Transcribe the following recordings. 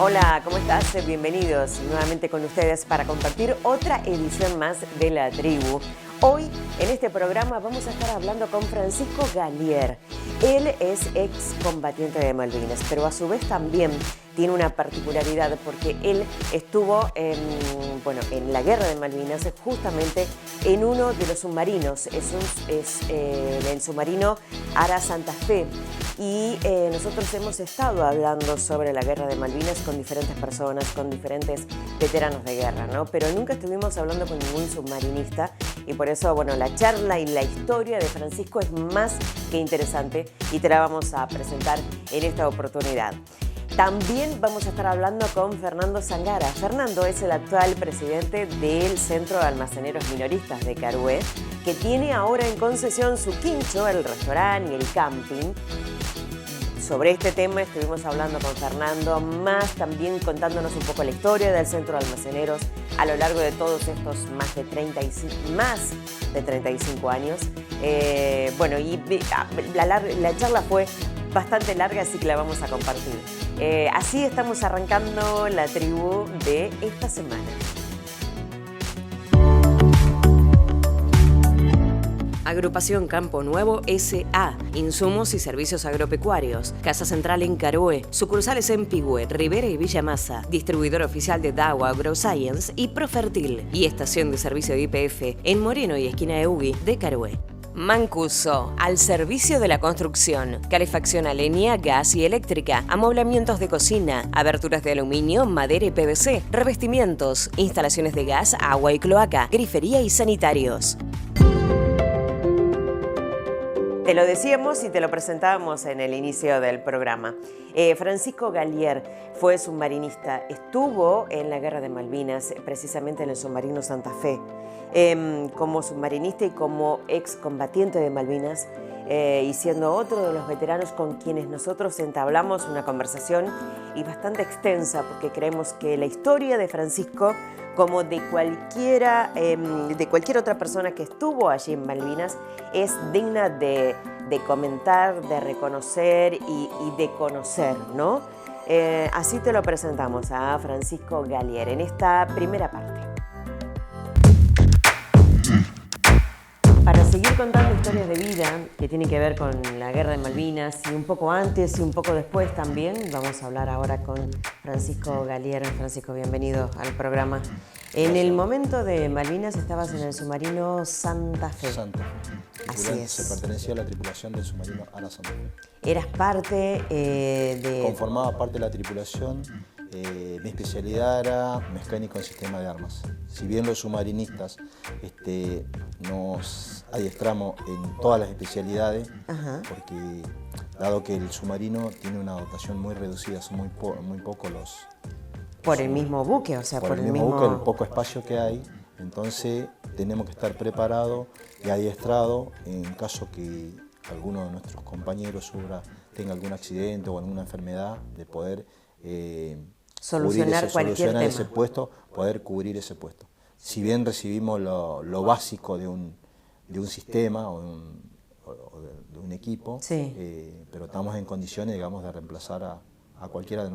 Hola, ¿cómo estás? Bienvenidos nuevamente con ustedes para compartir otra edición más de La Tribu. Hoy en este programa vamos a estar hablando con Francisco Gallier. Él es excombatiente de Malvinas, pero a su vez también tiene una particularidad porque él estuvo en la guerra de Malvinas, justamente en uno de los submarinos, el submarino Ara Santa Fe. Y nosotros hemos estado hablando sobre la guerra de Malvinas con diferentes personas, con diferentes veteranos de guerra, ¿no? Pero nunca estuvimos hablando con ningún submarinista y por eso, bueno, la charla y la historia de Francisco es más que interesante y te la vamos a presentar en esta oportunidad. También vamos a estar hablando con Fernando Zangara. Fernando es el actual presidente del Centro de Almaceneros Minoristas de Carué, que tiene ahora en concesión su quincho, el restaurante y el camping. Sobre este tema estuvimos hablando con Fernando, más también contándonos un poco la historia del Centro de Almaceneros a lo largo de todos estos más de 35 años. La charla fue bastante larga, así que la vamos a compartir. Así estamos arrancando la tribu de esta semana. Agrupación Campo Nuevo S.A. Insumos y servicios agropecuarios. Casa central en Carué. Sucursales en Pigüé, Rivera y Villa Masa. Distribuidor oficial de Dow AgroScience y Profertil. Y estación de servicio de YPF en Moreno y esquina de Ugi de Carué. Mancuso, al servicio de la construcción. Calefacción a leña, gas y eléctrica. Amoblamientos de cocina. Aberturas de aluminio, madera y PVC. Revestimientos. Instalaciones de gas, agua y cloaca. Grifería y sanitarios. Te lo decíamos y te lo presentábamos en el inicio del programa. Francisco Gallier fue submarinista, estuvo en la Guerra de Malvinas, precisamente en el submarino Santa Fe, como submarinista y como excombatiente de Malvinas, y siendo otro de los veteranos con quienes nosotros entablamos una conversación y bastante extensa, porque creemos que la historia de Francisco, como de cualquier otra persona que estuvo allí en Malvinas, es digna de comentar, de reconocer y de conocer, ¿no? Así te lo presentamos a Francisco Gallier en esta primera parte. Para seguir contando historias de vida que tienen que ver con la Guerra de Malvinas y un poco antes y un poco después también, vamos a hablar ahora con Francisco Gallier. Francisco, bienvenido al programa. En el momento de Malvinas estabas en el submarino Santa Fe. Santa Fe. Así es. Se pertenecía a la tripulación del submarino Ara Santa Fe. Eras parte de... Conformaba parte de la tripulación. Mi especialidad era mecánico en sistema de armas. Si bien los submarinistas nos adiestramos en todas las especialidades, porque dado que el submarino tiene una dotación muy reducida, son muy pocos los... Por el mismo buque, o sea, por el mismo buque, el poco espacio que hay, entonces tenemos que estar preparados y adiestrados en caso que alguno de nuestros compañeros tenga algún accidente o alguna enfermedad, de poder solucionar ese puesto, poder cubrir ese puesto. Si bien recibimos lo básico de un sistema o de un equipo, sí, pero estamos en condiciones, digamos, de reemplazar a cualquiera de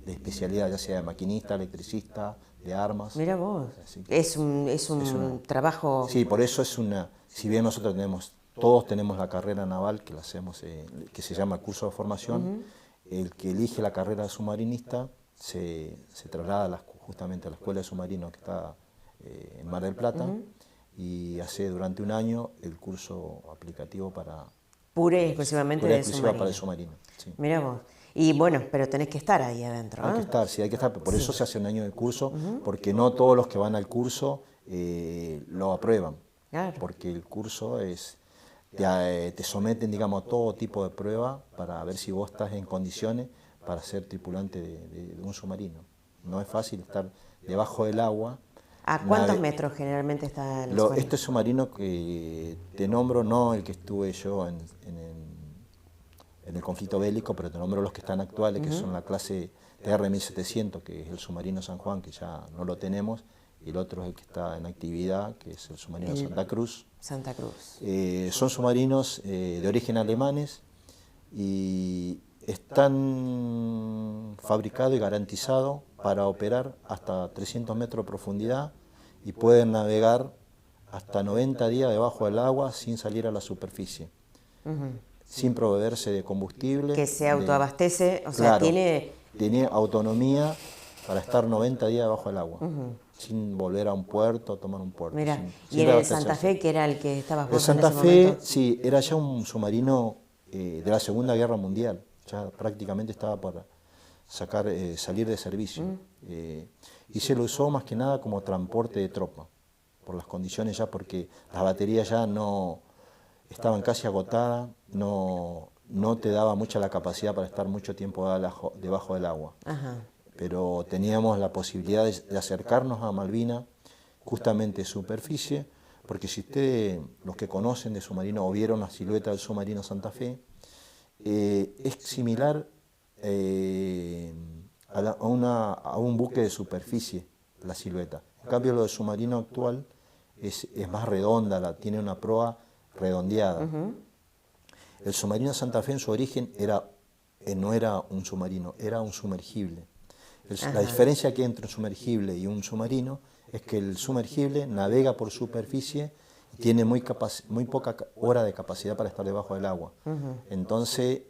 de especialidad, ya sea de maquinista, electricista, de armas. Mira vos, es un trabajo... Sí, por eso si bien nosotros todos tenemos la carrera naval que la hacemos, que se llama curso de formación, el que elige la carrera de submarinista se traslada justamente a la escuela de submarinos que está en Mar del Plata, y hace durante un año el curso aplicativo para... Pura y exclusivamente de submarino. Para el submarino. Sí. Mira vos. Y bueno, pero tenés que estar ahí adentro, ¿no? Hay que estar, sí, hay que estar. Por eso se hace un año de curso, porque no todos los que van al curso lo aprueban. Claro. Porque el curso te someten, digamos, a todo tipo de prueba para ver si vos estás en condiciones para ser tripulante de un submarino. No es fácil estar debajo del agua. ¿A cuántos metros generalmente está el submarino? Este submarino que te nombro, no el que estuve yo en el conflicto bélico, pero te nombro los que están actuales, que son la clase TR-1700, que es el submarino San Juan, que ya no lo tenemos, y el otro es el que está en actividad, que es el submarino Santa Cruz. Santa Cruz. Son submarinos de origen alemanes y están fabricados y garantizados para operar hasta 300 metros de profundidad y pueden navegar hasta 90 días debajo del agua sin salir a la superficie, sin proveerse de combustible. Que se autoabastece, o sea, Claro, tiene autonomía para estar 90 días debajo del agua, sin volver a un puerto, tomar un puerto. Mira, sin y en el abastecerse. Santa Fe, que era el que estabas El vos en Santa ese Fe, momento. sí, era ya un submarino de la Segunda Guerra Mundial, ya prácticamente estaba para salir de servicio. Y se lo usó más que nada como transporte de tropa, por las condiciones ya, porque las baterías ya no estaban casi agotadas, no te daba mucha la capacidad para estar mucho tiempo debajo del agua. Ajá. Pero teníamos la posibilidad de acercarnos a Malvinas, justamente superficie, porque si ustedes, los que conocen de submarino o vieron la silueta del submarino Santa Fe, es similar a un buque de superficie, la silueta. En cambio, lo del submarino actual es más redonda, tiene una proa redondeada. El submarino Santa Fe en su origen no era un submarino, era un sumergible. La diferencia que hay entre un sumergible y un submarino es que el sumergible navega por superficie y tiene muy poca hora de capacidad para estar debajo del agua. Entonces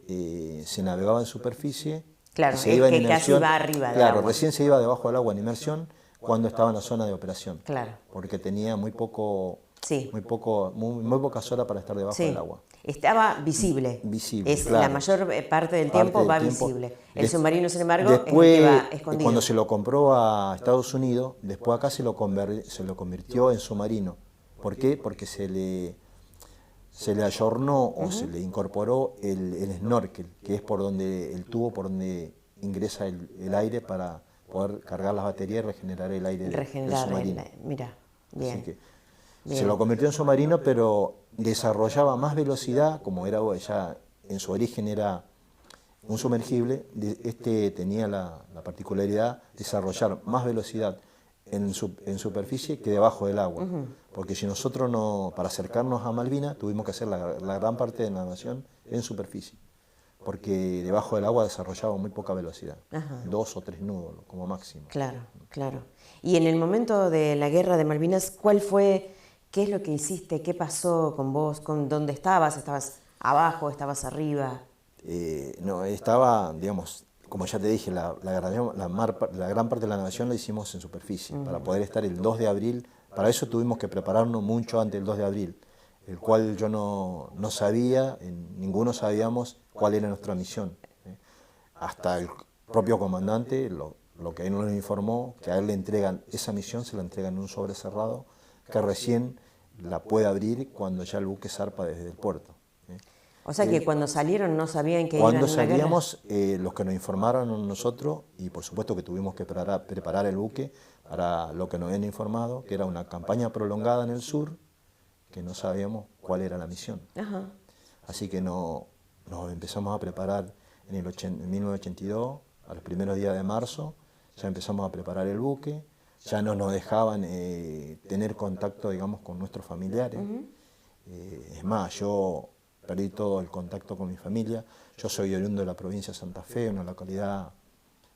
se navegaba en superficie, claro, y se iba en casi inmersión. va arriba del Claro, agua. recién se iba debajo del agua en inmersión cuando estaba en la zona de operación. Claro. Porque tenía muy pocas horas para estar debajo Sí, del agua. estaba visible. Visible, Es claro. la mayor parte del tiempo va visible. El submarino, sin embargo, después, es el que va escondido. cuando se lo compró a Estados Unidos, después acá se lo convirtió en submarino. ¿Por qué? Porque se le ayornó o se le incorporó el snorkel, que es el tubo por donde ingresa el aire para poder cargar las baterías y regenerar el aire del submarino. Mira, bien. Así que bien. se lo convirtió en submarino, pero desarrollaba más velocidad, como era ya en su origen era un sumergible, tenía la particularidad de desarrollar más velocidad en superficie que debajo del agua. Porque si nosotros para acercarnos a Malvinas tuvimos que hacer la gran parte de la navegación en superficie, porque debajo del agua desarrollaba muy poca velocidad, 2 o 3 nudos como máximo. Claro, claro. Y en el momento de la guerra de Malvinas, ¿qué es lo que hiciste? ¿Qué pasó con vos? ¿Dónde estabas? ¿Estabas abajo? ¿Estabas arriba? No, estaba, digamos, como ya te dije, la gran parte de la navegación la hicimos en superficie, para poder estar el 2 de abril. Para eso tuvimos que prepararnos mucho antes del 2 de abril, el cual yo no sabía, ninguno sabíamos cuál era nuestra misión. Hasta el propio comandante, lo que él nos informó, que a él le entregan esa misión, se la entregan en un sobre cerrado, que recién la puede abrir cuando ya el buque zarpa desde el puerto. O sea que cuando salieron no sabían que cuando iban a una guerra. salíamos, los que nos informaron a nosotros, y por supuesto que tuvimos que preparar el buque para lo que nos habían informado, que era una campaña prolongada en el sur, que no sabíamos cuál era la misión. Así que nos empezamos a preparar en 1982, a los primeros días de marzo, ya empezamos a preparar el buque, ya no nos dejaban tener contacto, digamos, con nuestros familiares. Es más, yo perdí todo el contacto con mi familia. Yo soy oriundo de la provincia de Santa Fe, una localidad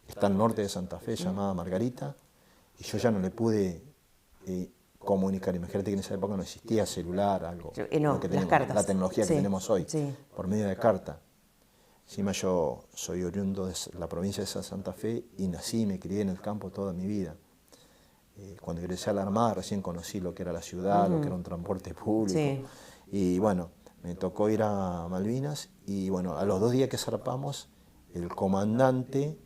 que está al norte de Santa Fe, llamada Margarita, y yo ya no le pude comunicar. Imagínate que en esa época no existía celular, algo, no, las cartas. la tecnología que tenemos hoy, sí. por medio de carta. Encima yo soy oriundo de la provincia de Santa Fe y nací y me crié en el campo toda mi vida. Cuando ingresé a la Armada recién conocí lo que era la ciudad, lo que era un transporte público. Sí. Y bueno, me tocó ir a Malvinas y bueno, a los 2 días que zarpamos, el comandante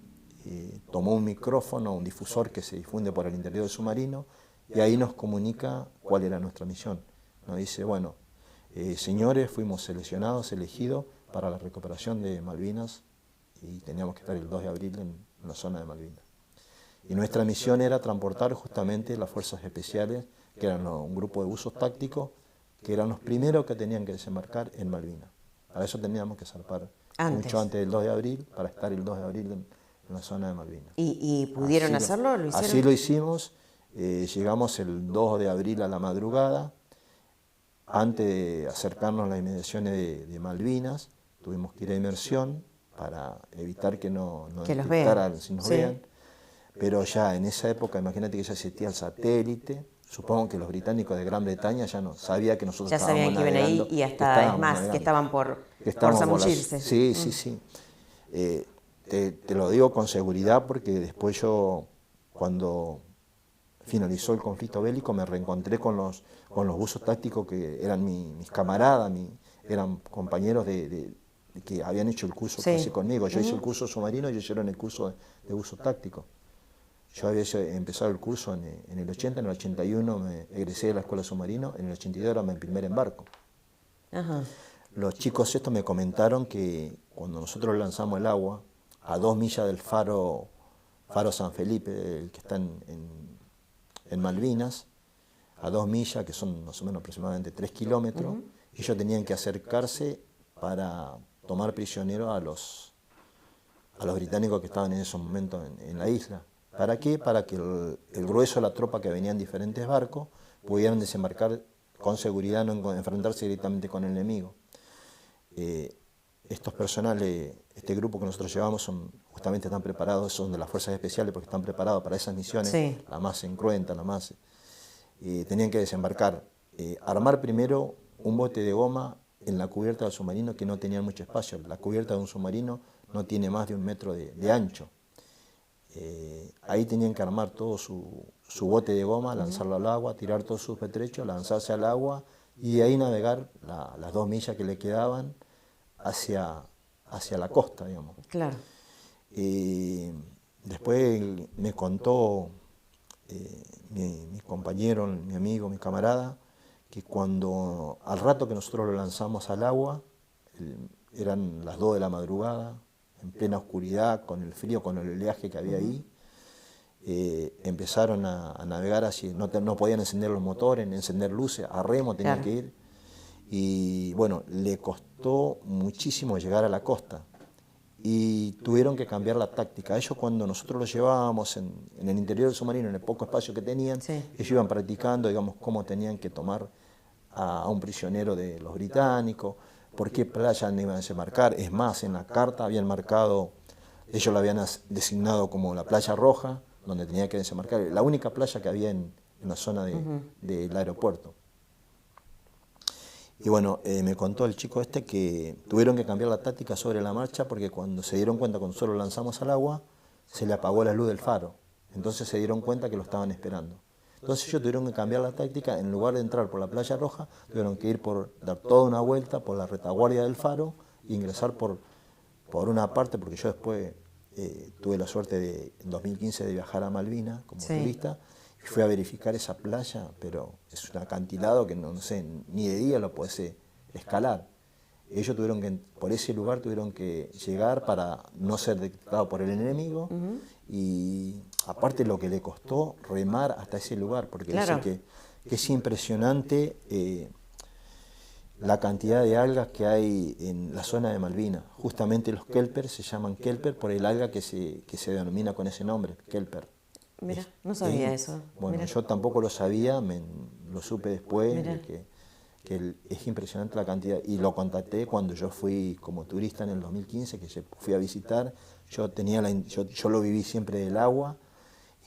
tomó un micrófono, un difusor que se difunde por el interior del submarino, y ahí nos comunica cuál era nuestra misión. Nos dice, bueno, señores, fuimos seleccionados, elegidos para la recuperación de Malvinas y teníamos que estar el 2 de abril en la zona de Malvinas. Y nuestra misión era transportar justamente las fuerzas especiales, que eran un grupo de buzos tácticos, que eran los primeros que tenían que desembarcar en Malvinas. Para eso teníamos que zarpar mucho antes del 2 de abril, para estar el 2 de abril en la zona de Malvinas. ¿Y pudieron hacerlo? ¿Lo hicieron? Así lo hicimos. Llegamos el 2 de abril a la madrugada. Antes de acercarnos a las inmediaciones de Malvinas, tuvimos que ir a inmersión para evitar que no que los detectaran, vean. si nos Sí. vean. Pero ya en esa época, imagínate que ya existía el satélite. Supongo que los británicos de Gran Bretaña ya no sabían que nosotros Ya estábamos sabían que iban ahí navegando, y hasta, es más, que estaban por zambullirse. Sí, sí, sí. Te lo digo con seguridad porque después yo, cuando finalizó el conflicto bélico, me reencontré con los buzos tácticos que eran mis camaradas, eran compañeros que habían hecho el curso casi conmigo. Yo hice el curso submarino y ellos hicieron el curso de buzo táctico. Yo había empezado el curso en el 80, en el 81 me egresé de la escuela submarino, en el 82 era mi primer embarco. Ajá. Los chicos estos me comentaron que cuando nosotros lanzamos el agua, a 2 millas del faro San Felipe, el que está en Malvinas, a 2 millas, que son más o menos aproximadamente 3 kilómetros, ellos tenían que acercarse para tomar prisioneros a los británicos que estaban en esos momentos en la isla. ¿Para qué? Para que el grueso de la tropa que venía en diferentes barcos pudieran desembarcar con seguridad, no enfrentarse directamente con el enemigo. Estos personales, este grupo que nosotros llevamos, justamente están preparados, son de las fuerzas especiales porque están preparados para esas misiones, la más encruenta, la más... tenían que desembarcar, armar primero un bote de goma en la cubierta del submarino que no tenía mucho espacio. La cubierta de un submarino no tiene más de 1 metro de ancho. Ahí tenían que armar todo su bote de goma, lanzarlo al agua, tirar todos sus pertrechos, lanzarse al agua y de ahí navegar las 2 millas que le quedaban hacia la costa, digamos. Claro. Después me contó mi compañero, mi amigo, mi camarada, que cuando al rato que nosotros lo lanzamos al agua, eran las 2 de la madrugada, en plena oscuridad, con el frío, con el oleaje que había ahí, empezaron a navegar así, no podían encender los motores, ni encender luces, a remo tenían que ir, y bueno, le costó muchísimo llegar a la costa, y tuvieron que cambiar la táctica. Ellos cuando nosotros los llevábamos en el interior del submarino, en el poco espacio que tenían, ellos iban practicando, digamos, cómo tenían que tomar a un prisionero de los británicos, por qué playa no iban a desembarcar. Es más, en la carta habían marcado, ellos la habían designado como la playa roja, donde tenía que desembarcar, la única playa que había en la zona del aeropuerto. Y bueno, me contó el chico este que tuvieron que cambiar la táctica sobre la marcha porque cuando se dieron cuenta, cuando nosotros lo lanzamos al agua, se le apagó la luz del faro. Entonces se dieron cuenta que lo estaban esperando. Entonces ellos tuvieron que cambiar la táctica, en lugar de entrar por la playa roja, tuvieron que ir dar toda una vuelta por la retaguardia del faro e ingresar por una parte, porque yo después tuve la suerte en 2015 de viajar a Malvinas como turista, y fui a verificar esa playa, pero es un acantilado que no sé, ni de día lo podés escalar. Ellos por ese lugar tuvieron que llegar para no ser detectados por el enemigo, y aparte lo que le costó remar hasta ese lugar, porque dice que es impresionante la cantidad de algas que hay en la zona de Malvinas. Justamente los kelper se llaman kelper por el alga que se denomina con ese nombre, kelper. Mira, no sabía eso. Bueno, Mirá. yo tampoco lo sabía, lo supe después, que es impresionante la cantidad. Y lo contacté cuando yo fui como turista en el 2015, que fui a visitar. Yo lo viví siempre del agua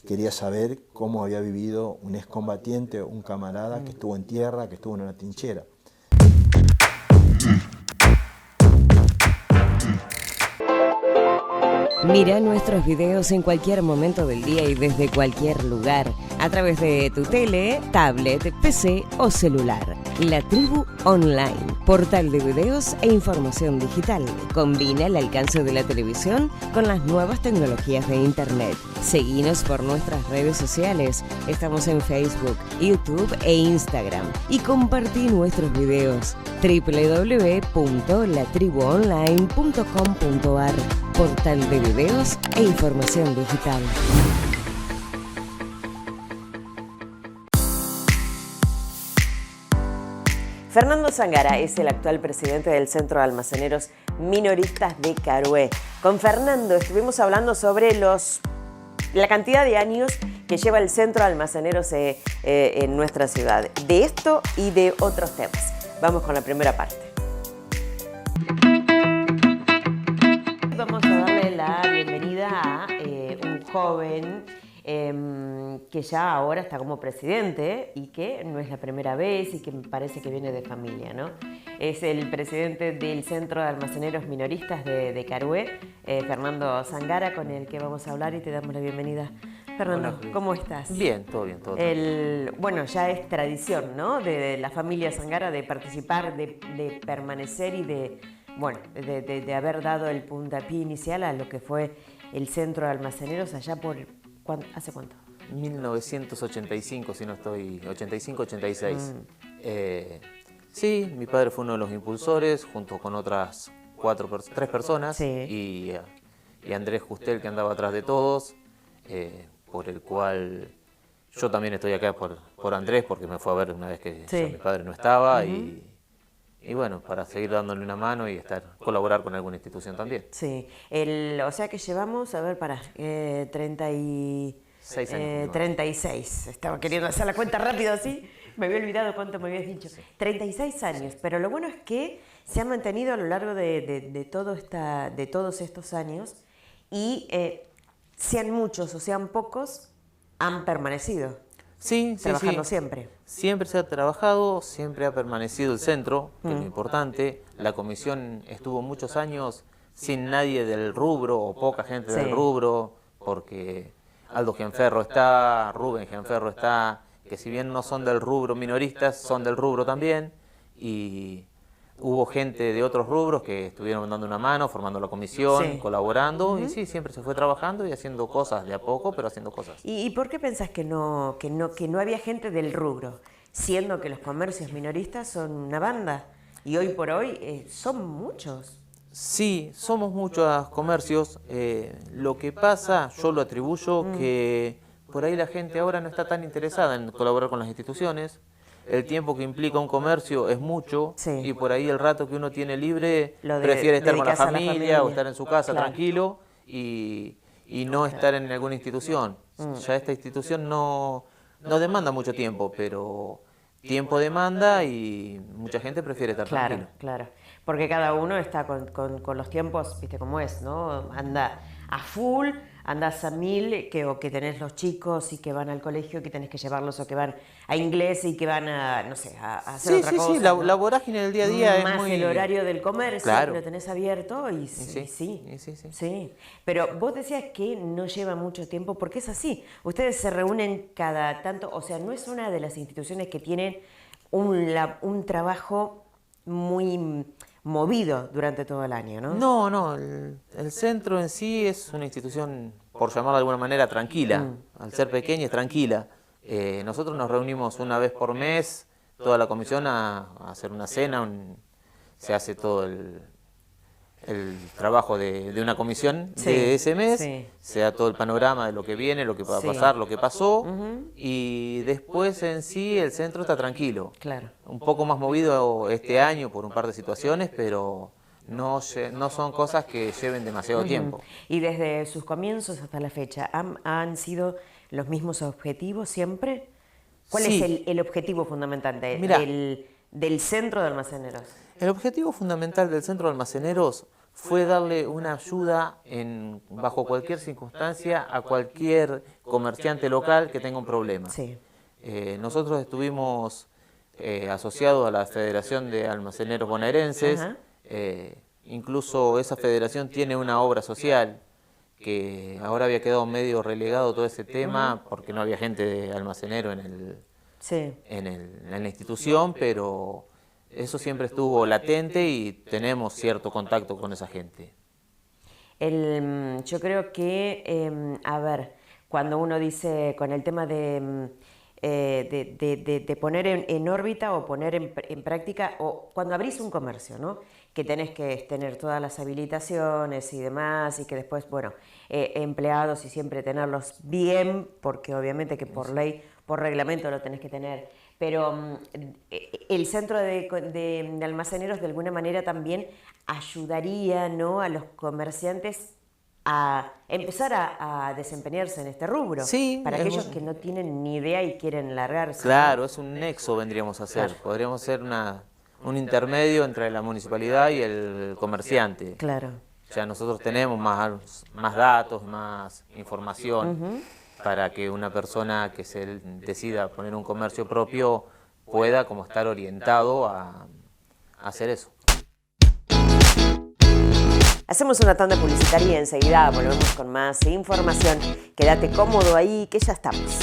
y quería saber cómo había vivido un excombatiente, un camarada que estuvo en tierra, que estuvo en una trinchera. Mira nuestros videos en cualquier momento del día y desde cualquier lugar, a través de tu tele, tablet, PC o celular. La Tribu Online, portal de videos e información digital. Combina el alcance de la televisión con las nuevas tecnologías de Internet. Seguinos por nuestras redes sociales. Estamos en Facebook, YouTube e Instagram. Y compartí nuestros videos. www.latribuonline.com.ar, portal de videos e información digital. Fernando Zangara es el actual presidente del Centro de Almaceneros Minoristas de Carué. Con Fernando estuvimos hablando sobre la cantidad de años que lleva el Centro de Almaceneros en nuestra ciudad. De esto y de otros temas. Vamos con la primera parte. Vamos joven, que ya ahora está como presidente y que no es la primera vez y que me parece que viene de familia, ¿no? Es el presidente del Centro de Almaceneros Minoristas de Carué, Fernando Zangara, con el que vamos a hablar y te damos la bienvenida. Fernando, Hola, ¿cómo estás? bien, todo bien, todo bien. Bueno, ya es tradición, ¿no? De la familia Zangara de participar, de permanecer y de haber dado el puntapié inicial a lo que fue el Centro de Almaceneros allá por... ¿Hace cuánto? 1985, si no estoy... 85-86. Sí, mi padre fue uno de los impulsores, junto con otras tres personas, sí. y Andrés Justel, que andaba atrás de todos, por el cual yo también estoy acá por Andrés, porque me fue a ver una vez que sí. mi padre no estaba, y bueno, para seguir dándole una mano y colaborar con alguna institución también. Sí, o sea que llevamos, a ver, 36 años. 36, estaba queriendo hacer la cuenta rápido así, me había olvidado cuánto me habías dicho. 36 años, pero lo bueno es que se han mantenido a lo largo de todos estos años y sean muchos o sean pocos, han permanecido. Sí, trabajando siempre. Siempre se ha trabajado, siempre ha permanecido el centro, que es lo importante. La comisión estuvo muchos años sin nadie del rubro o poca gente del rubro, porque Aldo Genferro está, Rubén Genferro está, que si bien no son del rubro minoristas, son del rubro también, y hubo gente de otros rubros que estuvieron dando una mano, formando la comisión, colaborando, y sí, siempre se fue trabajando y haciendo cosas de a poco, pero haciendo cosas. ¿Y por qué pensás que no había gente del rubro, siendo que los comercios minoristas son una banda y hoy por hoy son muchos? Sí, somos muchos comercios. Lo que pasa, yo lo atribuyo que por ahí la gente ahora no está tan interesada en colaborar con las instituciones. El tiempo que implica un comercio es mucho, y por ahí el rato que uno tiene libre prefiere estar con la familia o estar en su casa tranquilo y no estar en alguna institución. Ya esta institución no demanda mucho tiempo, pero tiempo demanda y mucha gente prefiere estar tranquilo. Claro, porque cada uno está con los tiempos, viste cómo es, ¿no? Anda a full, andás a 1000, que tenés los chicos y que van al colegio, que tenés que llevarlos o que van a inglés y que van a, no sé, a hacer otra cosa. Sí, la vorágine del día a día es más muy... el horario del comercio, que lo tenés abierto y sí. Pero vos decías que no lleva mucho tiempo, porque es así. Ustedes se reúnen cada tanto, o sea, no es una de las instituciones que tienen un trabajo muy movido durante todo el año, ¿no? No, el centro en sí es una institución, por llamarla de alguna manera, tranquila. Al ser pequeña es tranquila. Nosotros nos reunimos una vez por mes, toda la comisión, a hacer una cena, se hace todo el trabajo de una comisión de ese mes, se da todo el panorama de lo que viene, lo que va a pasar, lo que pasó, y después en sí el centro está tranquilo. Claro. Un poco más movido este año por un par de situaciones, pero no son cosas que lleven demasiado tiempo. Y desde sus comienzos hasta la fecha, ¿han sido los mismos objetivos siempre? ¿Cuál es el objetivo fundamental del Centro de Almaceneros? El objetivo fundamental del Centro de Almaceneros fue darle una ayuda bajo cualquier circunstancia a cualquier comerciante local que tenga un problema. Nosotros estuvimos asociados a la Federación de Almaceneros Bonaerenses. Incluso esa federación tiene una obra social que ahora había quedado medio relegado todo ese tema porque no había gente de almacenero en la institución, pero eso siempre estuvo latente y tenemos cierto contacto con esa gente. Yo creo que, cuando uno dice con el tema de poner en órbita o poner en práctica, o cuando abrís un comercio, ¿no? Que tenés que tener todas las habilitaciones y demás, y que después, empleados y siempre tenerlos bien, porque obviamente que por ley, por reglamento lo tenés que tener. Pero el centro de almaceneros de alguna manera también ayudaría, ¿no?, a los comerciantes a empezar a desempeñarse en este rubro, para aquellos que no tienen ni idea y quieren largarse. Claro, es un nexo vendríamos a hacer, podríamos ser un intermedio entre la municipalidad y el comerciante. Claro. ya nosotros tenemos más datos, más información para que una persona que se decida poner un comercio propio pueda como estar orientado a hacer eso. Hacemos una tanda publicitaria y enseguida volvemos con más información. Quédate cómodo ahí que ya estamos.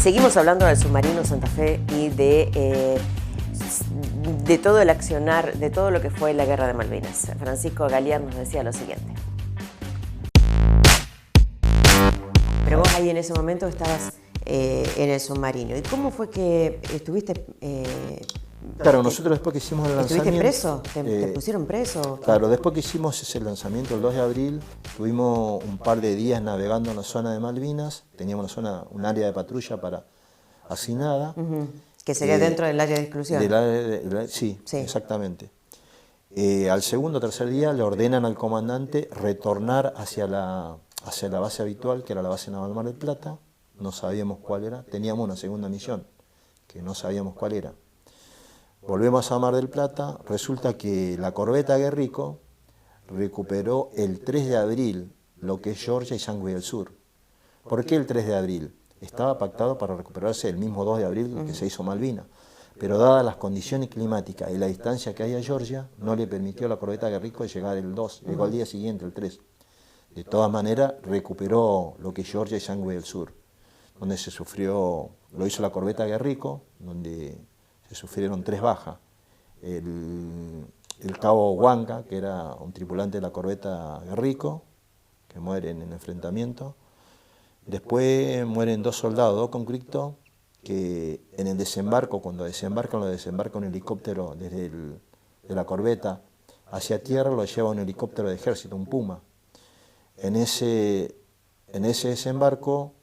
Seguimos hablando del submarino Santa Fe y de todo el accionar, de todo lo que fue la Guerra de Malvinas. Francisco Galier nos decía lo siguiente. Pero vos ahí en ese momento estabas en el submarino. ¿Y cómo fue que estuviste? Claro, nosotros después que hicimos el lanzamiento... ¿Estuviste preso? ¿Te pusieron preso? Claro, después que hicimos ese lanzamiento el 2 de abril, tuvimos un par de días navegando en la zona de Malvinas, teníamos un área de patrulla asignada. Que sería dentro del área de exclusión. Sí, exactamente. Al segundo o tercer día le ordenan al comandante retornar hacia la base habitual, que era la base naval Mar del Plata. No sabíamos cuál era, teníamos una segunda misión, que no sabíamos cuál era. Volvemos a Mar del Plata, resulta que la corbeta Guerrico recuperó el 3 de abril lo que es Georgia y Sangüe del Sur. ¿Por qué el 3 de abril? Estaba pactado para recuperarse el mismo 2 de abril que se hizo Malvinas, pero dadas las condiciones climáticas y la distancia que hay a Georgia, no le permitió a la corbeta Guerrico llegar el 2, llegó al día siguiente, el 3. De todas maneras, recuperó lo que es Georgia y Sangüe del Sur, donde lo hizo la corbeta Guerrico, donde se sufrieron 3 bajas. El cabo Huanca, que era un tripulante de la corbeta Guerrico, que muere en el enfrentamiento. Después mueren 2 soldados, 2 conscriptos, que en el desembarco, cuando desembarcan un helicóptero desde de la corbeta hacia tierra, lo lleva un helicóptero de ejército, un Puma. En ese desembarco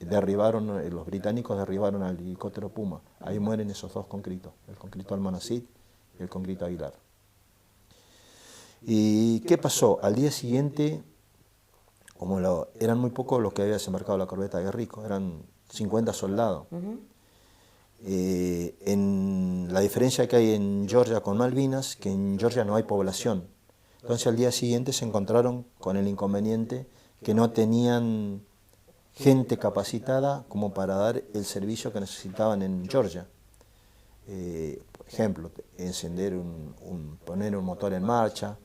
los británicos derribaron al helicóptero Puma. Ahí mueren esos 2 conscriptos, el conscripto Almanacid y el conscripto Aguilar. ¿Y qué pasó? Al día siguiente, eran muy pocos los que había desembarcado la corbeta Guerrico, eran 50 soldados. La diferencia que hay en Georgia con Malvinas, que en Georgia no hay población. Entonces al día siguiente se encontraron con el inconveniente que no tenían gente capacitada como para dar el servicio que necesitaban en Georgia. Por ejemplo, encender poner un motor en marcha,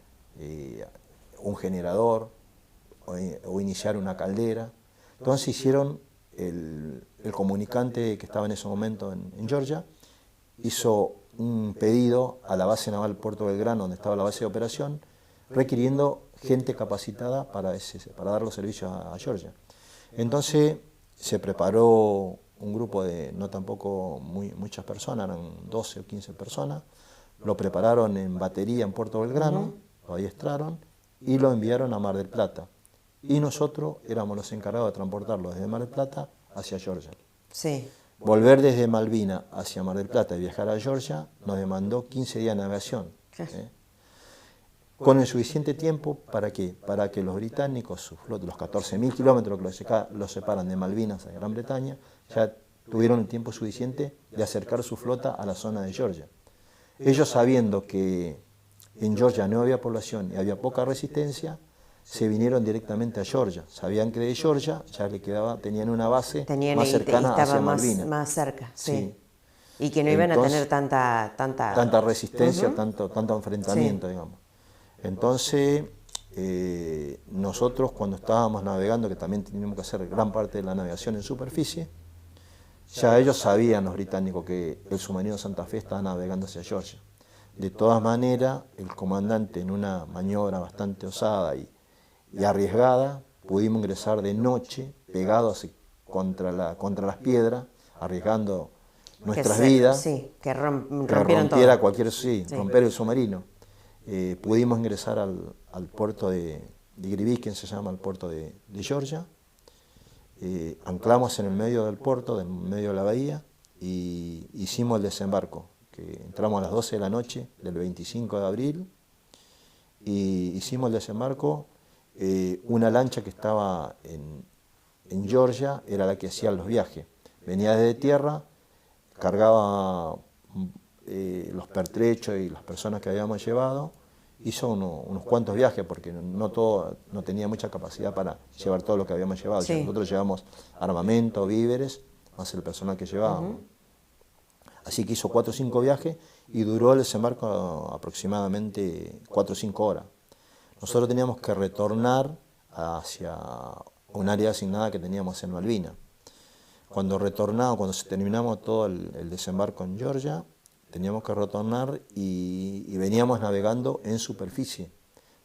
un generador o iniciar una caldera. Entonces hicieron, el comunicante que estaba en ese momento en Georgia, hizo un pedido a la base naval Puerto Belgrano, donde estaba la base de operación, requiriendo gente capacitada para dar los servicios a Georgia. Entonces se preparó un grupo de no tampoco muchas personas, eran 12 o 15 personas, lo prepararon en batería en Puerto Belgrano, lo adiestraron y lo enviaron a Mar del Plata. Y nosotros éramos los encargados de transportarlo desde Mar del Plata hacia Georgia. Sí. Volver desde Malvinas hacia Mar del Plata y viajar a Georgia nos demandó 15 días de navegación. Con el suficiente tiempo, ¿para qué? Para que los británicos, su flota, los 14.000 kilómetros que los separan de Malvinas a Gran Bretaña, ya tuvieron el tiempo suficiente de acercar su flota a la zona de Georgia. Ellos, sabiendo que en Georgia no había población y había poca resistencia, se vinieron directamente a Georgia. Sabían que de Georgia ya tenían una base más cercana hacia Malvinas. Más cerca, sí. Y que no iban a tener tanta resistencia, tanto enfrentamiento, digamos. Entonces, nosotros cuando estábamos navegando, que también teníamos que hacer gran parte de la navegación en superficie, ya ellos sabían, los británicos, que el submarino Santa Fe estaba navegando hacia Georgia. De todas maneras, el comandante, en una maniobra bastante osada y arriesgada, pudimos ingresar de noche, pegados contra las piedras, arriesgando nuestras vidas, que rompiera romper el submarino. Pudimos ingresar al puerto de Griviken, se llama el puerto de Georgia. Anclamos en el medio del puerto, en el medio de la bahía, y hicimos el desembarco, que entramos a las 12 de la noche del 25 de abril, y hicimos el desembarco. Una lancha que estaba en Georgia era la que hacía los viajes. Venía desde tierra, cargaba los pertrechos y las personas que habíamos llevado, hizo unos cuantos viajes porque no tenía mucha capacidad para llevar todo lo que habíamos llevado. Sí. Nosotros llevamos armamento, víveres, más el personal que llevábamos. Así que hizo 4 o 5 viajes y duró el desembarco aproximadamente 4 o 5 horas. Nosotros teníamos que retornar hacia un área asignada que teníamos en Malvinas. Cuando terminamos todo el desembarco en Georgia, teníamos que retornar y veníamos navegando en superficie,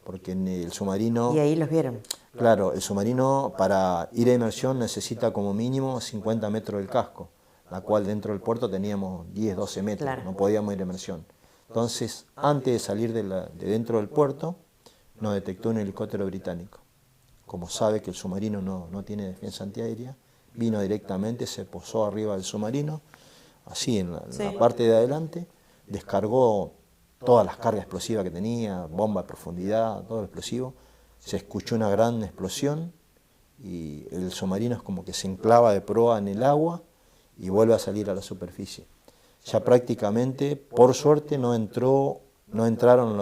porque en el submarino... Y ahí los vieron. Claro, el submarino para ir a inmersión necesita como mínimo 50 metros del casco, la cual dentro del puerto teníamos 10, 12 metros, claro. No podíamos ir a inmersión. Entonces, antes de salir de dentro del puerto, nos detectó un helicóptero británico. Como sabe que el submarino no tiene defensa antiaérea, vino directamente, se posó arriba del submarino, así en la parte de adelante, descargó todas las cargas explosivas que tenía, bomba de profundidad, todo el explosivo. Se escuchó una gran explosión y el submarino es como que se enclava de proa en el agua y vuelve a salir a la superficie. Ya prácticamente, por suerte, no entraron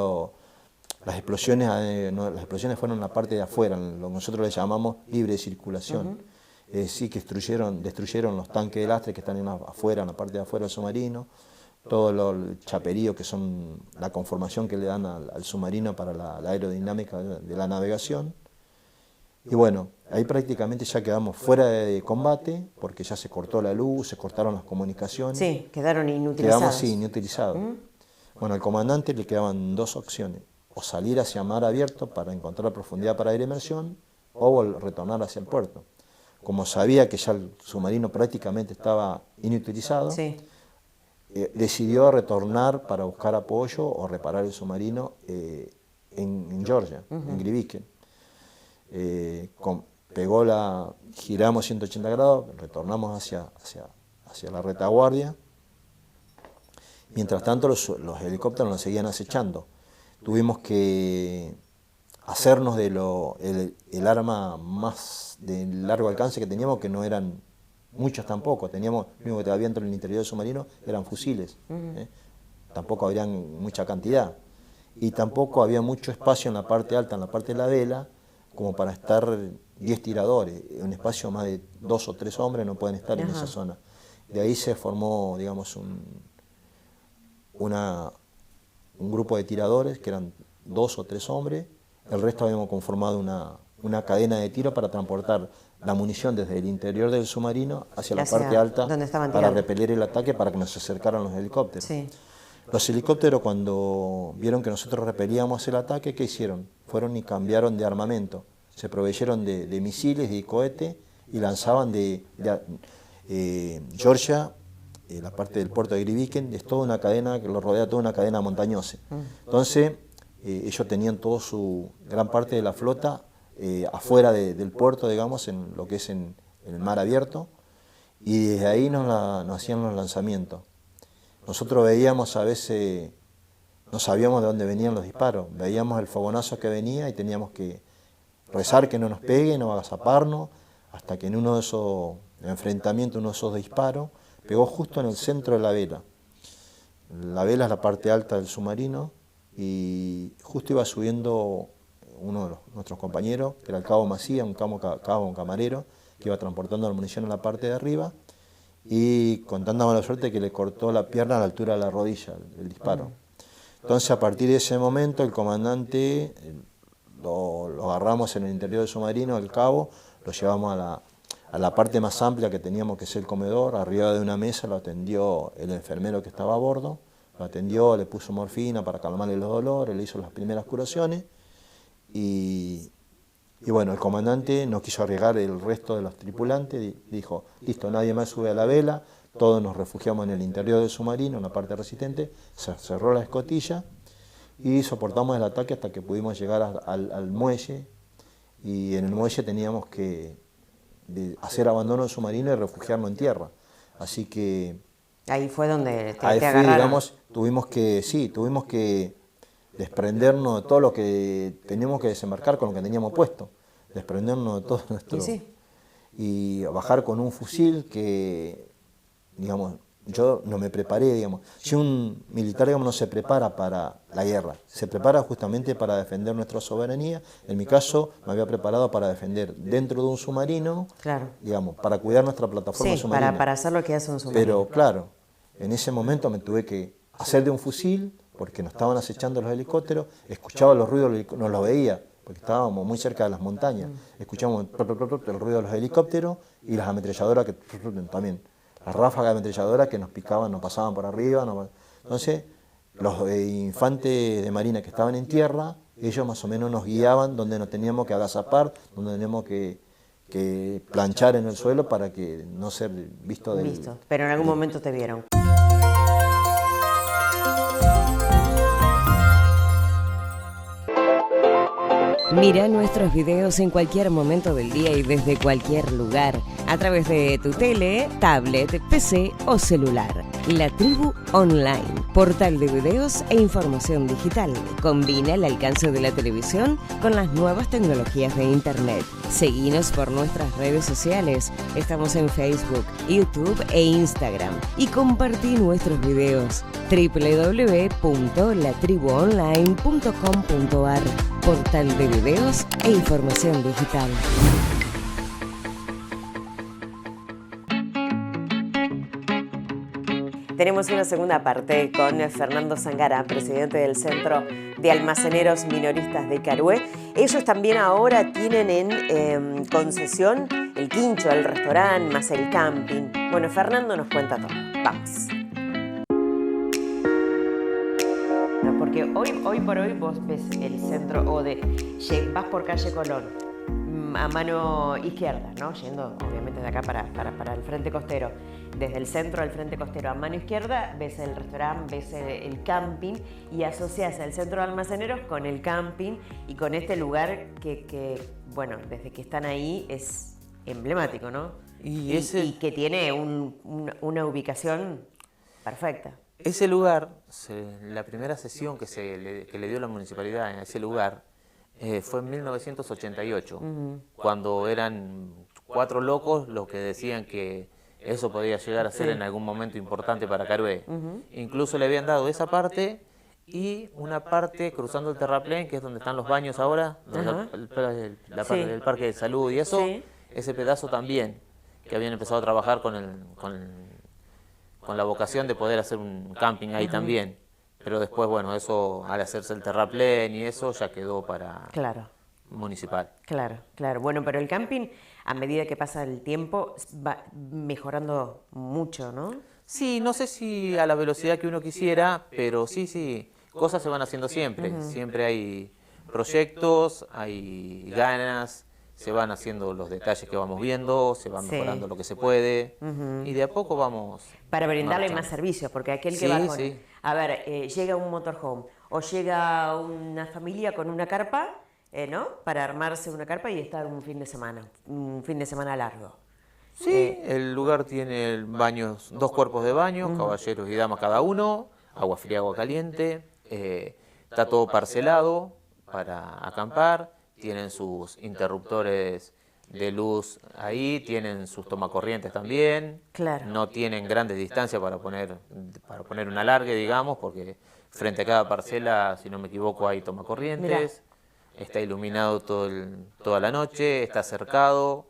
las explosiones, las explosiones fueron en la parte de afuera, lo que nosotros le llamamos libre circulación. Sí que destruyeron los tanques de lastre que están afuera, en la parte de afuera del submarino, todo el chaperío que son la conformación que le dan al submarino para la aerodinámica de la navegación. Y bueno, ahí prácticamente ya quedamos fuera de combate, porque ya se cortó la luz, se cortaron las comunicaciones. Sí, quedaron inutilizados. Quedamos, inutilizados. Bueno, al comandante le quedaban 2 opciones, o salir hacia mar abierto para encontrar profundidad para ir a inmersión, o retornar hacia el puerto. Como sabía que ya el submarino prácticamente estaba inutilizado, decidió retornar para buscar apoyo o reparar el submarino en Georgia, en Griviken. Giramos 180 grados, retornamos hacia la retaguardia. Mientras tanto los helicópteros nos seguían acechando. Tuvimos que hacernos el arma más de largo alcance que teníamos, que no eran muchos tampoco. Teníamos, lo único que había dentro del interior del submarino eran fusiles. Tampoco habrían mucha cantidad. Y tampoco había mucho espacio en la parte alta, en la parte de la vela, como para estar 10 tiradores. Un espacio más de 2 o 3 hombres no pueden estar en esa zona. De ahí se formó, digamos, un grupo de tiradores, que eran 2 o 3 hombres. El resto habíamos conformado una cadena de tiro para transportar la munición desde el interior del submarino hacia la parte alta para repeler el ataque, para que nos acercaran los helicópteros. Sí. Los helicópteros, cuando vieron que nosotros repelíamos el ataque, ¿qué hicieron? Fueron y cambiaron de armamento. Se proveyeron de misiles y cohetes y lanzaban de Georgia, la parte del puerto de Griviken, es toda una cadena que lo rodea, toda una cadena montañosa. Entonces, ellos tenían gran parte de la flota afuera del puerto, digamos, en lo que es en el mar abierto, y desde ahí nos hacían los lanzamientos. Nosotros veíamos a veces, no sabíamos de dónde venían los disparos, veíamos el fogonazo que venía y teníamos que rezar que no nos pegue, no agazaparnos, hasta que en uno de esos enfrentamientos, uno de esos disparos, pegó justo en el centro de la vela. La vela es la parte alta del submarino y justo iba subiendo uno de nuestros compañeros, que era el cabo Macía, un camarero, que iba transportando la munición en la parte de arriba, y con tanta mala suerte que le cortó la pierna a la altura de la rodilla, el disparo. Entonces a partir de ese momento el comandante lo agarramos en el interior del submarino, el cabo, lo llevamos a la parte más amplia que teníamos, que es el comedor. Arriba de una mesa lo atendió el enfermero que estaba a bordo, lo atendió, le puso morfina para calmarle los dolores, le hizo las primeras curaciones y bueno, el comandante no quiso arriesgar el resto de los tripulantes, dijo, listo, nadie más sube a la vela, todos nos refugiamos en el interior del submarino, en la parte resistente, se cerró la escotilla y soportamos el ataque hasta que pudimos llegar al muelle, y en el muelle teníamos que hacer abandono del submarino y refugiarnos en tierra. Así que ahí fue donde te agarraron. Digamos, tuvimos que desprendernos de todo lo que teníamos que desembarcar con lo que teníamos puesto, desprendernos de todo nuestro... Y bajar con un fusil que, digamos, yo no me preparé, digamos. Si un militar, digamos, no se prepara para la guerra, se prepara justamente para defender nuestra soberanía. En mi caso, me había preparado para defender dentro de un submarino, claro, digamos, para cuidar nuestra plataforma submarina. Para hacer lo que hace un submarino. Pero claro, en ese momento me tuve que hacer de un fusil, porque nos estaban acechando los helicópteros, escuchaba los ruidos, no los veía, porque estábamos muy cerca de las montañas, escuchamos el ruido de los helicópteros y las ametralladoras que también, las ráfagas de ametralladoras que nos picaban, nos pasaban por arriba. Entonces, los infantes de marina que estaban en tierra, ellos más o menos nos guiaban donde nos teníamos que agazapar, donde teníamos que planchar en el suelo para que no ser visto del... Listo, pero en algún momento te vieron. Mira nuestros videos en cualquier momento del día y desde cualquier lugar, a través de tu tele, tablet, PC o celular. La Tribu Online, portal de videos e información digital. Combina el alcance de la televisión con las nuevas tecnologías de Internet. Seguinos por nuestras redes sociales. Estamos en Facebook, YouTube e Instagram. Y compartí nuestros videos. www.latribuonline.com.ar, portal de videos e información digital. Tenemos una segunda parte con Fernando Zangara, presidente del Centro de Almaceneros Minoristas de Carué. Ellos también ahora tienen en concesión el quincho, el restaurante, más el camping. Bueno, Fernando nos cuenta todo. Vamos. Porque hoy por hoy vos ves el centro, vas por calle Colón, a mano izquierda, ¿no? Yendo obviamente de acá para el frente costero. Desde el centro al frente costero a mano izquierda ves el restaurante, ves el camping y asocias el centro de almaceneros con el camping y con este lugar que bueno, desde que están ahí es emblemático, ¿no? Y que tiene una ubicación perfecta. Ese lugar, la primera sesión que le dio la municipalidad en ese lugar fue en 1988, cuando eran 4 locos los que decían que eso podía llegar a ser en algún momento importante para Carué. Incluso le habían dado esa parte y una parte cruzando el terraplén, que es donde están los baños ahora, la parte del parque de salud y eso, ese pedazo también, que habían empezado a trabajar con la vocación de poder hacer un camping ahí también. Pero después, bueno, eso al hacerse el terraplén y eso ya quedó para municipal. Claro. Bueno, pero el camping, a medida que pasa el tiempo, va mejorando mucho, ¿no? Sí, no sé si a la velocidad que uno quisiera, pero sí, cosas se van haciendo siempre. Siempre hay proyectos, hay ganas, se van haciendo los detalles que vamos viendo, se va mejorando lo que se puede y de a poco vamos... Para brindarle más servicios, porque aquel que va con... A ver, llega un motorhome o llega una familia con una carpa, ¿no? Para armarse una carpa y estar un fin de semana largo. Sí, el lugar tiene baños, 2 cuerpos de baño, caballeros y damas cada uno, agua fría, agua caliente, está todo parcelado para acampar, tienen sus interruptores de luz ahí, tienen sus tomacorrientes también, no tienen grandes distancias para poner un alargue, digamos, porque frente a cada parcela, si no me equivoco, hay tomacorrientes, está iluminado toda la noche, está cercado,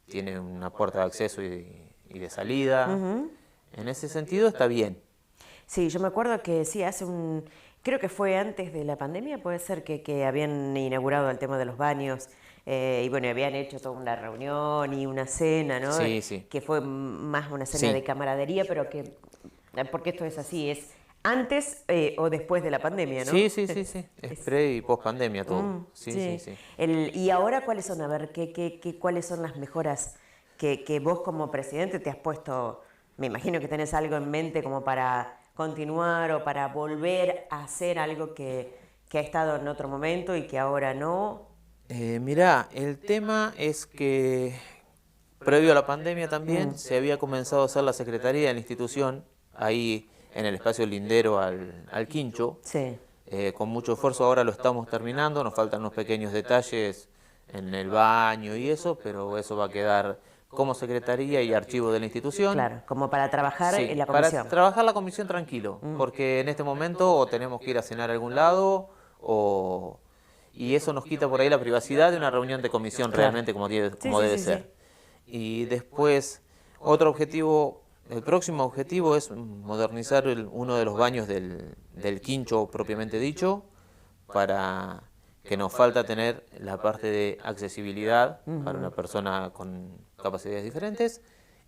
tiene una puerta de acceso y y de salida. En ese sentido está bien. Sí, yo me acuerdo que sí, creo que fue antes de la pandemia, puede ser que habían inaugurado el tema de los baños y bueno, habían hecho toda una reunión y una cena, ¿no? Sí, sí. Que fue más una cena de camaradería, pero porque esto es así, es antes o después de la pandemia, ¿no? Sí. Es pre y post pandemia todo. Sí. Y ahora, ¿cuáles son? A ver, ¿cuáles son las mejoras que vos como presidente te has puesto? Me imagino que tenés algo en mente como para continuar o para volver a hacer algo que ha estado en otro momento y que ahora no. Mirá, el tema es que previo a la pandemia también se había comenzado a hacer la secretaría de la institución, ahí en el espacio lindero al Quincho. Sí. Con mucho esfuerzo ahora lo estamos terminando, nos faltan unos pequeños detalles en el baño y eso, pero eso va a quedar como secretaría y archivo de la institución. Claro, como para trabajar en la comisión. Para trabajar la comisión tranquilo, porque en este momento o tenemos que ir a cenar a algún lado y eso nos quita por ahí la privacidad de una reunión de comisión realmente como debe ser. Y después, otro objetivo, el próximo objetivo es modernizar uno de los baños del Quincho propiamente dicho, para que nos falta tener la parte de accesibilidad para una persona con capacidades diferentes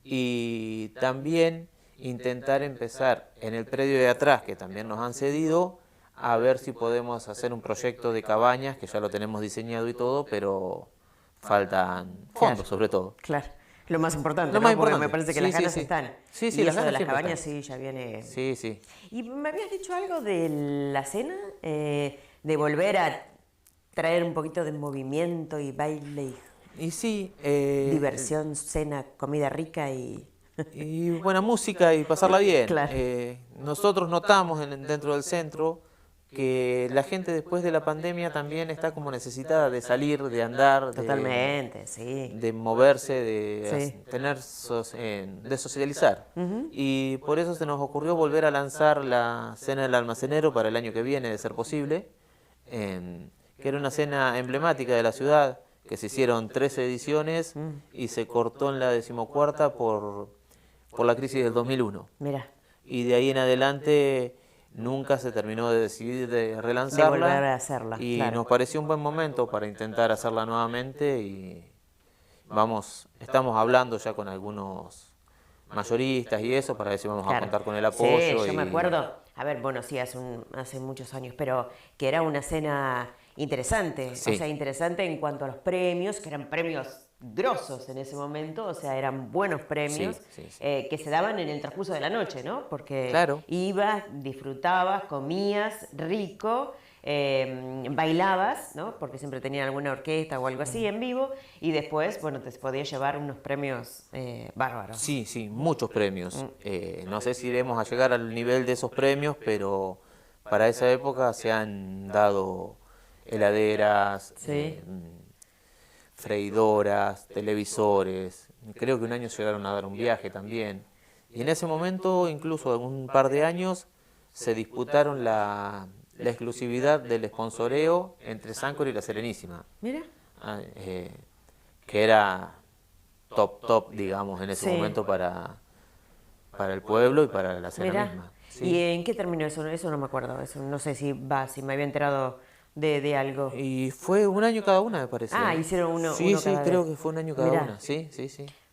y también intentar empezar en el predio de atrás, que también nos han cedido, a ver si podemos hacer un proyecto de cabañas, que ya lo tenemos diseñado y todo, pero faltan fondos sobre todo. Claro, lo más importante, lo más importante. Porque me parece que las ganas están. Sí, y las eso de ganas las cabañas están. sí, ya viene. Sí. ¿Y me habías dicho algo de la cena? De volver a traer un poquito de movimiento y baile y sí, diversión, cena, comida rica y buena música y pasarla bien. Claro. Nosotros notamos dentro del centro que la gente después de la pandemia también está como necesitada de salir, de andar, totalmente, de moverse, de de socializar. Y por eso se nos ocurrió volver a lanzar la Cena del Almacenero para el año que viene, de ser posible, que era una cena emblemática de la ciudad, que se hicieron 13 ediciones y se cortó en la 14ª por la crisis del 2001. Mira. Y de ahí en adelante nunca se terminó de decidir de relanzarla. De volver a hacerla. Y nos pareció un buen momento para intentar hacerla nuevamente y estamos hablando ya con algunos mayoristas y eso para ver si vamos a contar con el apoyo. Sí, yo me acuerdo, a ver, bueno, sí, hace muchos años, pero que era una cena interesante, Sí. O sea, interesante en cuanto a los premios, que eran premios grosos en ese momento, o sea, eran buenos premios Sí. que se daban en el transcurso de la noche, ¿no? Porque Claro. ibas, disfrutabas, comías rico, bailabas, ¿no? Porque siempre tenían alguna orquesta o algo así en vivo, y después, bueno, te podías llevar unos premios bárbaros. Sí, muchos premios. No sé si iremos a llegar al nivel de esos premios, pero para esa época se han dado heladeras, freidoras, televisores. Creo que un año llegaron a dar un viaje también. Y en ese momento, incluso un par de años, se disputaron la exclusividad del sponsoreo entre Sancor y La Serenísima. Mira. Que era top, digamos, en ese momento para el pueblo y para la cena misma. Sí. ¿Y en qué terminó eso? Eso no me acuerdo. Eso no sé si me había enterado de algo. Y fue un año cada una, me parece. Hicieron uno Sí, cada creo vez. que fue un año cada una. Sí.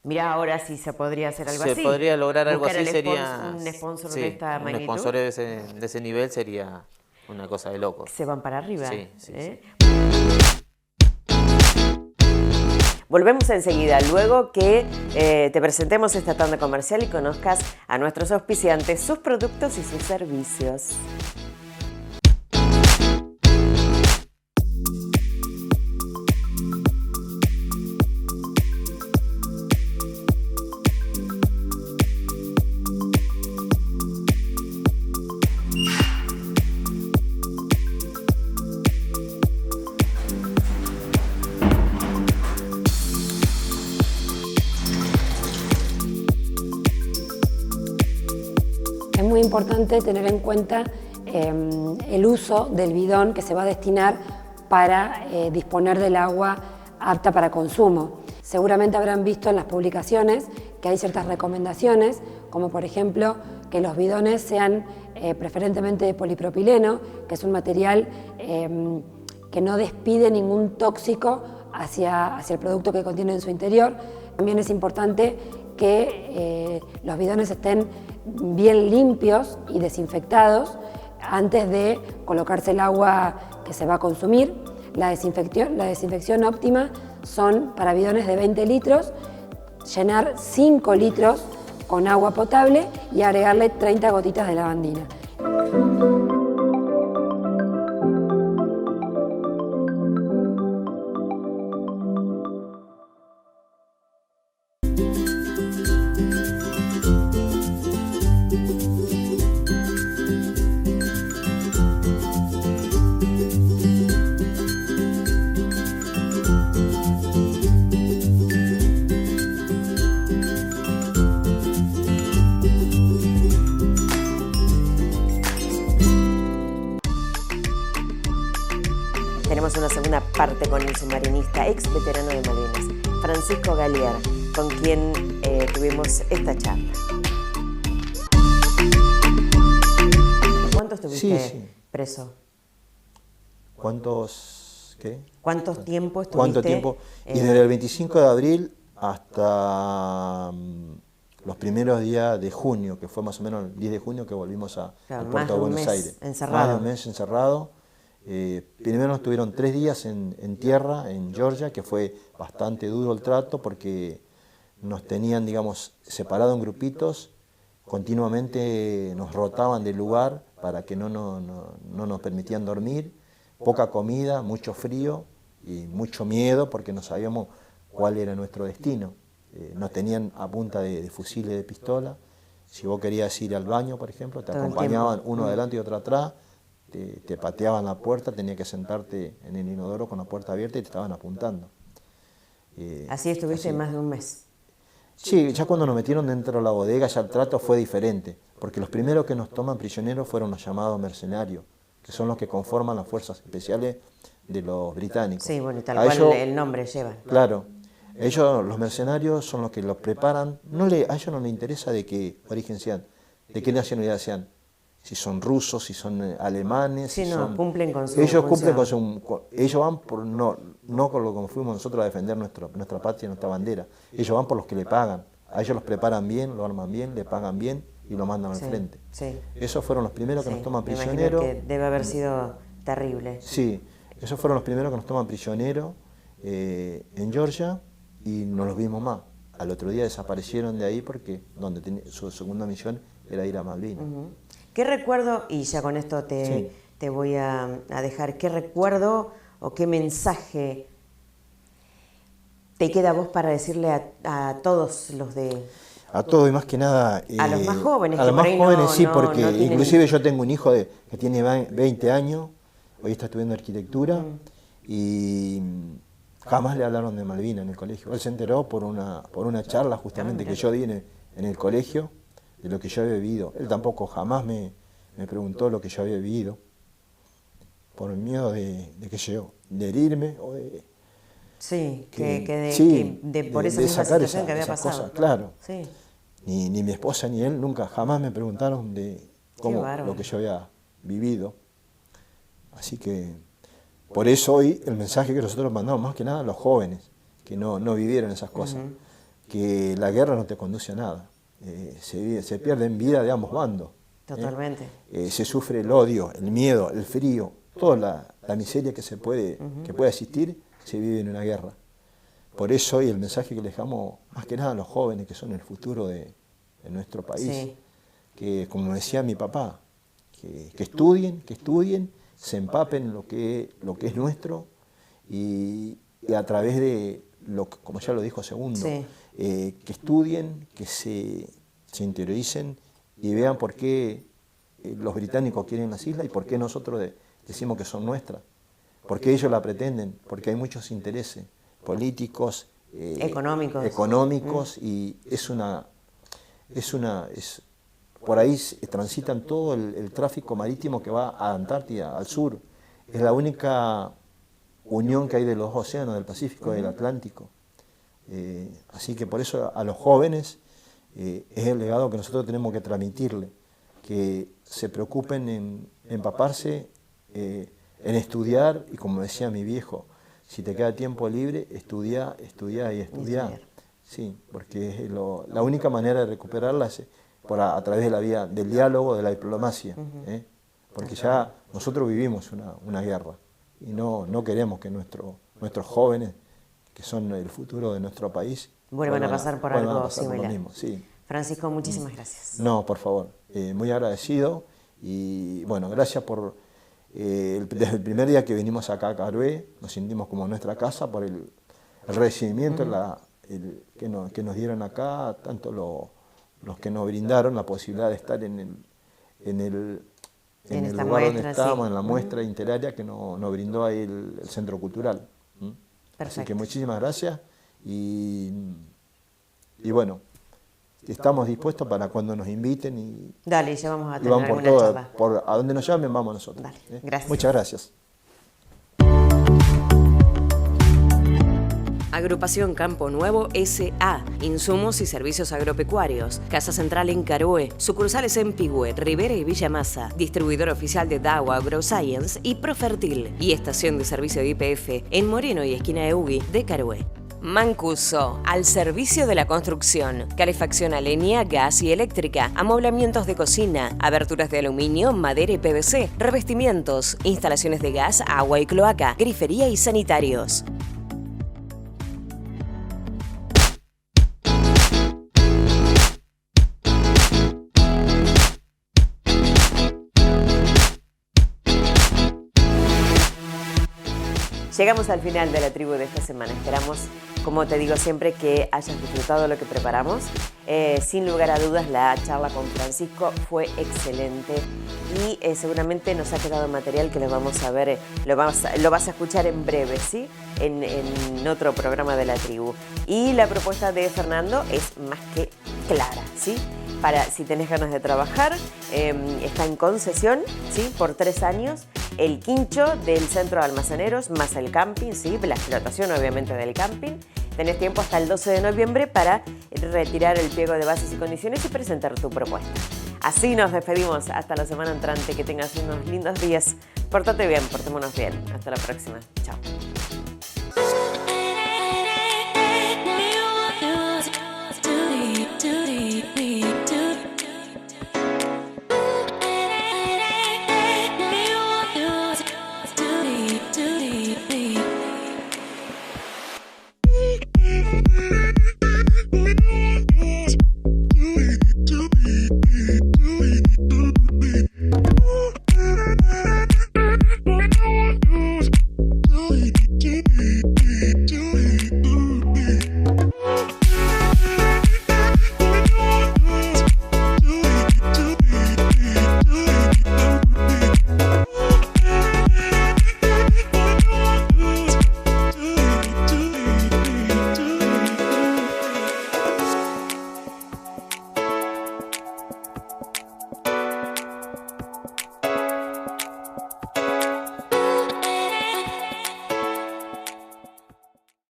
Mirá, ahora sí se podría hacer algo así. Se podría lograr algo Buscar así, sería... un sponsor de esta magnitud. Un sponsor de ese nivel sería una cosa de locos. Se van para arriba. Sí. Volvemos enseguida, luego que te presentemos esta tanda comercial y conozcas a nuestros auspiciantes, sus productos y sus servicios. Es muy importante tener en cuenta el uso del bidón que se va a destinar para disponer del agua apta para consumo. Seguramente habrán visto en las publicaciones que hay ciertas recomendaciones, como por ejemplo que los bidones sean preferentemente de polipropileno, que es un material que no despide ningún tóxico hacia el producto que contiene en su interior. También es importante que los bidones estén bien limpios y desinfectados antes de colocarse el agua que se va a consumir. La desinfección óptima son para bidones de 20 litros, llenar 5 litros con agua potable y agregarle 30 gotitas de lavandina. Tenemos una segunda parte con el submarinista, ex veterano de Malvinas, Francisco Galier, con quien tuvimos esta charla. ¿Cuánto estuviste preso? ¿Qué? ¿Cuánto tiempo estuviste? ¿Cuánto tiempo? Y desde el 25 de abril hasta los primeros días de junio, que fue más o menos el 10 de junio que volvimos al puerto de Buenos Aires. Encerrado. Más de un mes encerrado. Primero nos tuvieron 3 días en tierra, en Georgia, que fue bastante duro el trato porque nos tenían, digamos, separados en grupitos, continuamente nos rotaban del lugar para que no nos permitían dormir, poca comida, mucho frío y mucho miedo porque no sabíamos cuál era nuestro destino. Nos tenían a punta de fusiles de pistola. Si vos querías ir al baño, por ejemplo, te acompañaban uno adelante y otro atrás. Te pateaban la puerta, tenías que sentarte en el inodoro con la puerta abierta y te estaban apuntando. Así estuviste más de un mes. Sí, ya cuando nos metieron dentro de la bodega ya el trato fue diferente, porque los primeros que nos toman prisioneros fueron los llamados mercenarios, que son los que conforman las fuerzas especiales de los británicos. Sí, bueno, y tal cual el nombre lleva. Claro, ellos, los mercenarios, son los que los preparan, a ellos no les interesa de qué origen sean, de qué nacionalidad sean. Si son rusos, si son alemanes, sí, si no, son... cumplen con su ellos función. cumplen con su... Ellos van por... No con lo que fuimos nosotros a defender nuestra patria, nuestra bandera. Ellos van por los que le pagan. A ellos los preparan bien, lo arman bien, le pagan bien y lo mandan al frente. Sí. Esos fueron los primeros que nos toman Me prisioneros. imagino que debe haber sido terrible. Sí, esos fueron los primeros que nos toman prisioneros en Georgia y no los vimos más. Al otro día desaparecieron de ahí porque su segunda misión era ir a Malvinas. ¿Qué recuerdo, y ya con esto te voy a dejar, qué recuerdo o qué mensaje te queda a vos para decirle a todos los de... A todos y más que nada... a los más jóvenes. A los más jóvenes sí, porque no tienen... inclusive yo tengo un hijo que tiene 20 años, hoy está estudiando arquitectura y jamás le hablaron de Malvinas en el colegio. Él se enteró por una charla justamente que yo di en el colegio, de lo que yo había vivido. Él tampoco jamás me preguntó lo que yo había vivido, por el miedo de herirme o de... Sí, por esa misma situación que había pasado. Cosas, claro. Sí. Ni mi esposa ni él nunca jamás me preguntaron de lo que yo había vivido. Así que por eso hoy el mensaje que nosotros mandamos más que nada a los jóvenes que no vivieron esas cosas, que la guerra no te conduce a nada. Se pierden vida de ambos bandos. Totalmente. Se sufre el odio, el miedo, el frío, toda la miseria que puede existir, se vive en una guerra. Por eso hoy el mensaje que le dejamos más que nada a los jóvenes que son el futuro de nuestro país, que como decía mi papá, que estudien, se empapen en lo que es nuestro y a través de como ya lo dijo Segundo, que estudien, que se interioricen y vean por qué los británicos quieren las islas y por qué nosotros decimos que son nuestras, por qué ellos la pretenden, porque hay muchos intereses políticos, económicos y por ahí transitan todo el tráfico marítimo que va a Antártida, al sur. Es la única unión que hay de los océanos, del Pacífico y del Atlántico. Así que por eso a los jóvenes es el legado que nosotros tenemos que transmitirle, que se preocupen en empaparse, en estudiar, y como decía mi viejo, si te queda tiempo libre, estudia, estudia y estudia. Sí, porque es la única manera de recuperarla es a través de la vía del diálogo, de la diplomacia, porque ya nosotros vivimos una guerra y no queremos que nuestros jóvenes, que son el futuro de nuestro país, vuelvan a pasar por algo similar. Por lo mismo, sí. Francisco, muchísimas gracias. No, por favor, muy agradecido y bueno, gracias por... desde el primer día que vinimos acá a Carué, nos sentimos como en nuestra casa por el recibimiento que nos dieron acá, tanto los que nos brindaron la posibilidad de estar en el lugar donde estábamos, en la muestra literaria que nos brindó ahí el Centro Cultural. Así que muchísimas gracias y bueno, estamos dispuestos para cuando nos inviten y dale, ya vamos a tener vamos alguna charla. A donde nos llamen vamos nosotros. Dale, gracias. Muchas gracias. Agrupación Campo Nuevo S.A. Insumos y servicios agropecuarios. Casa central en Carué. Sucursales en Pigüé, Rivera y Villa Masa. Distribuidor oficial de Dow AgroScience y Profertil. Y estación de servicio de YPF en Moreno y esquina de Ugui de Carué. Mancuso, al servicio de la construcción. Calefacción a leña, gas y eléctrica. Amoblamientos de cocina. Aberturas de aluminio, madera y PVC. Revestimientos. Instalaciones de gas, agua y cloaca. Grifería y sanitarios. Llegamos al final de la tribu de esta semana. Esperamos, como te digo siempre, que hayas disfrutado lo que preparamos. Sin lugar a dudas, la charla con Francisco fue excelente y seguramente nos ha quedado material que lo vamos a ver, lo vas a escuchar en breve, ¿sí? En otro programa de la tribu. Y la propuesta de Fernando es más que clara, ¿sí? Si tenés ganas de trabajar, está en concesión, ¿sí? Por 3 años, el quincho del centro de almaceneros más el camping, ¿sí? La explotación obviamente del camping. Tenés tiempo hasta el 12 de noviembre para retirar el pliego de bases y condiciones y presentar tu propuesta. Así nos despedimos hasta la semana entrante. Que tengas unos lindos días. Pórtate bien, portémonos bien. Hasta la próxima. Chao.